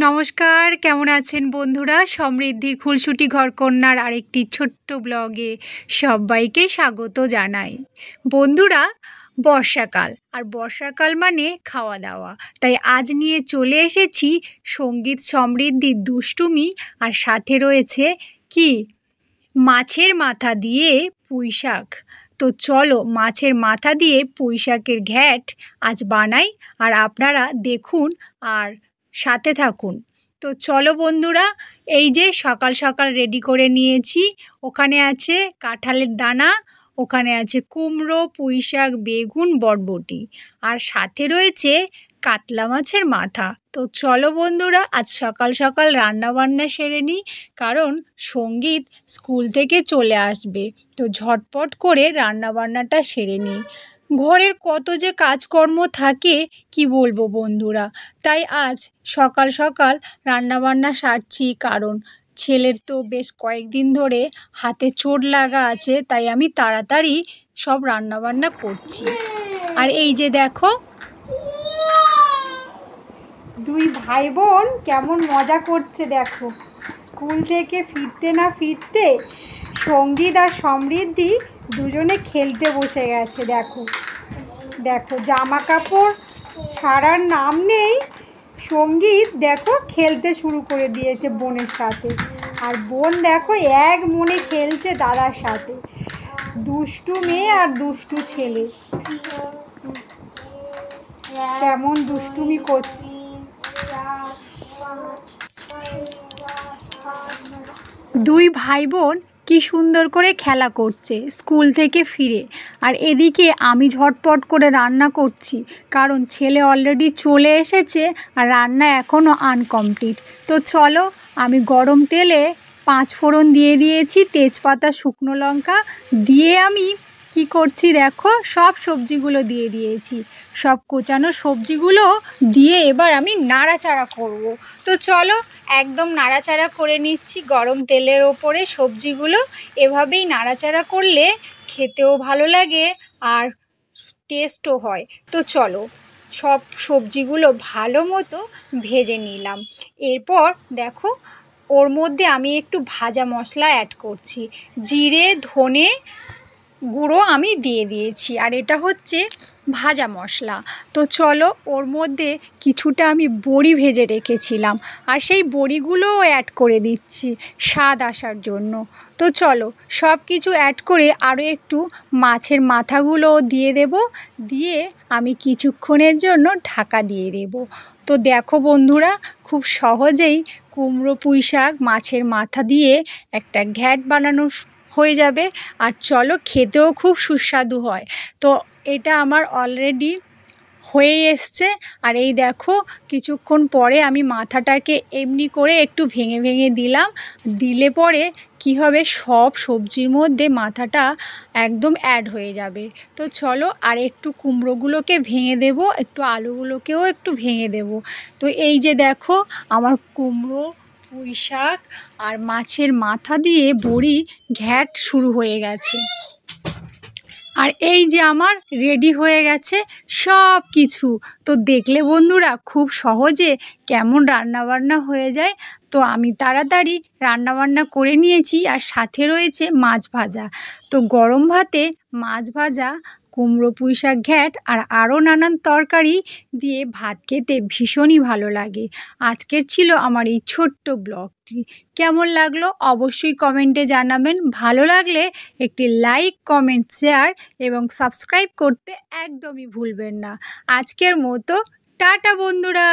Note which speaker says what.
Speaker 1: নমস্কার, কেমন আছেন বন্ধুরা? সমৃদ্ধির খুলসুটি ঘরকন্যার আরেকটি ছোট্ট ব্লগে সবাইকে স্বাগত জানাই। বন্ধুরা, বর্ষাকাল আর বর্ষাকাল মানে খাওয়া দাওয়া, তাই আজ নিয়ে চলে এসেছি সঙ্গীত সমৃদ্ধির দুষ্টুমি, আর সাথে রয়েছে কি মাছের মাথা দিয়ে পুঁই শাক। তো চলো মাছের মাথা দিয়ে পুঁই শাকের ঘ্যাট আজ বানাই, আর আপনারা দেখুন আর সাথে থাকুন। তো চলো বন্ধুরা, এই যে সকাল সকাল রেডি করে নিয়েছি। ওখানে আছে কাঁঠালের দানা, ওখানে আছে কুমড়ো, পুঁই শাক, বেগুন, বরবটি, আর সাথে রয়েছে কাতলা মাছের মাথা। তো চলো বন্ধুরা, আজ সকাল সকাল রান্নাবান্না সেরে নিই, কারণ সঙ্গীত স্কুল থেকে চলে আসবে। তো ঝটপট করে রান্নাবান্নাটা সেরে নিই। ঘরের কত যে কাজকর্ম থাকে কি বলবো বন্ধুরা, তাই আজ সকাল সকাল রান্নাবান্না সারছি, কারণ ছেলের তো বেশ কয়েকদিন ধরে হাতে চোট লাগা আছে, তাই আমি তাড়াতাড়ি সব রান্নাবান্না করছি। আর এই যে দেখো, দুই ভাই বোন কেমন মজা করছে দেখো। স্কুল থেকে ফিরতে না ফিরতে সঙ্গীত আর সমৃদ্ধি দুজনে খেলতে বসে গেছে। দেখো দেখো, জামা কাপড় ছাড়ার নাম নেই। সঙ্গীত দেখো খেলতে শুরু করে দিয়েছে বোনের সাথে, আর বোন দেখো এক মনে খেলছে দাদার সাথে। দুষ্টু মেয়ে আর দুষ্টু ছেলে কেমন দুষ্টুমি করছে। দুই ভাই বোন কি সুন্দর করে খেলা করছে স্কুল থেকে ফিরে, আর এদিকে আমি ঝটপট করে রান্না করছি, কারণ ছেলে অলরেডি চলে এসেছে আর রান্না এখনও আনকমপ্লিট। তো চলো, আমি গরম তেলে 5 ফোড়ন দিয়ে দিয়েছি, তেজপাতা, শুকনো লঙ্কা দিয়ে আমি কি করছি দেখো, সব সবজিগুলো দিয়ে দিয়েছি। সব কোচানো সবজিগুলো দিয়ে এবার আমি নাড়াচাড়া করব। তো চলো, একদম নাড়াচাড়া করে নিচ্ছি গরম তেলের ওপরে সবজিগুলো। এভাবেই নাড়াচাড়া করলে খেতেও ভালো লাগে আর টেস্টও হয়। তো চলো, সব সবজিগুলো ভালো মতো ভেজে নিলাম। এরপর দেখো, ওর মধ্যে আমি একটু ভাজা মশলা অ্যাড করছি, জিরে ধনে গুঁড়ো আমি দিয়ে দিয়েছি, আর এটা হচ্ছে ভাজা মশলা। তো চলো, ওর মধ্যে কিছুটা আমি বড়ি ভেজে রেখেছিলাম, আর সেই বড়িগুলোও অ্যাড করে দিচ্ছি স্বাদ আসার জন্য। তো চলো, সব কিছু অ্যাড করে আরও একটু মাছের মাথাগুলোও দিয়ে দেব, দিয়ে আমি কিছুক্ষণের জন্য ঢাকা দিয়ে দেব। তো দেখো বন্ধুরা, খুব সহজেই কুমড়ো পুঁই শাক মাছের মাথা দিয়ে একটা ঘ্যাট বানানো হয়ে যাবে, আর চলো খেতেও খুব সুস্বাদু হয়। তো এটা আমার অলরেডি হয়ে এসছে, আর এই দেখো কিছুক্ষণ পরে আমি মাথাটাকে এমনি করে একটু ভেঙে ভেঙে দিলাম। দিলে পরে কি হবে, সব সবজির মধ্যে মাথাটা একদম অ্যাড হয়ে যাবে। তো চলো, আর একটু কুমড়োগুলোকে ভেঙে দেব, একটু আলুগুলোকেও একটু ভেঙে দেব। তো এই যে দেখো, আমার কুমড়ো, পুঁই শাক আর মাছের মাথা দিয়ে বড়ি ঘ্যাট শুরু হয়ে গেছে। আর এই যে আমার রেডি হয়ে গেছে সব কিছু। তো দেখলে বন্ধুরা, খুব সহজে কেমন রান্নাবান্না হয়ে যায়। তো আমি তাড়াতাড়ি রান্নাবান্না করে নিয়েছি, আর সাথে রয়েছে মাছ ভাজা। তো গরম ভাতে মাছ ভাজা, কুমড়ো পুঁই শাক ঘ্যাট আর আরও নানান তরকারি দিয়ে ভাত খেতে ভীষণই ভালো লাগে। আজকের ছিল আমার এই ছোট্ট ব্লগটি। কেমন লাগলো অবশ্যই কমেন্টে জানাবেন। ভালো লাগলে একটি লাইক, কমেন্ট, শেয়ার এবং সাবস্ক্রাইব করতে একদমই ভুলবেন না। আজকের মতো টাটা বন্ধুরা।